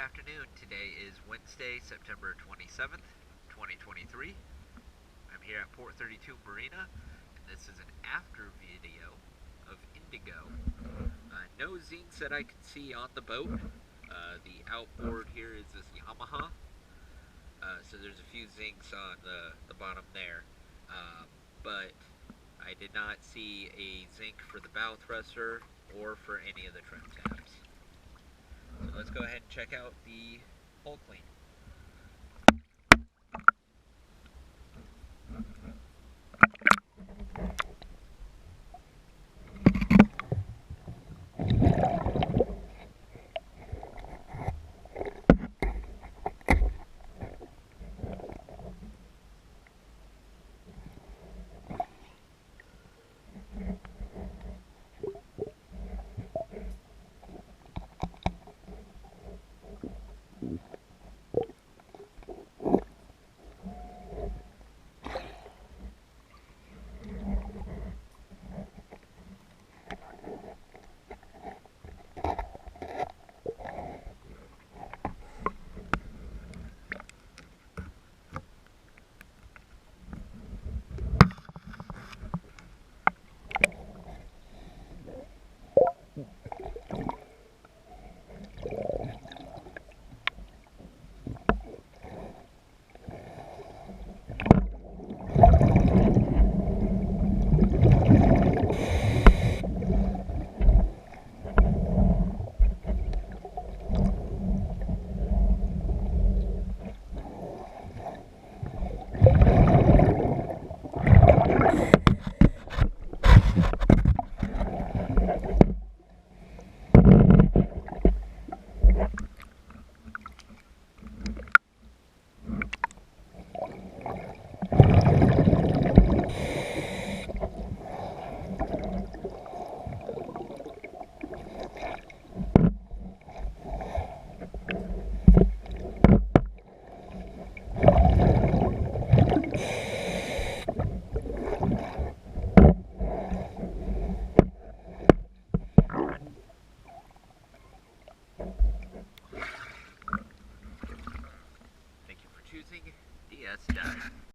afternoon. Today is Wednesday, September 27th, 2023. I'm here at Port 32 Marina, and this is an after video of Indigo. No zincs that I can see on the boat. The outboard here is this Yamaha, so there's a few zincs on the bottom there, but I did not see a zinc for the bow thruster or for any of the trim tabs. So let's go ahead and check out the hull clean.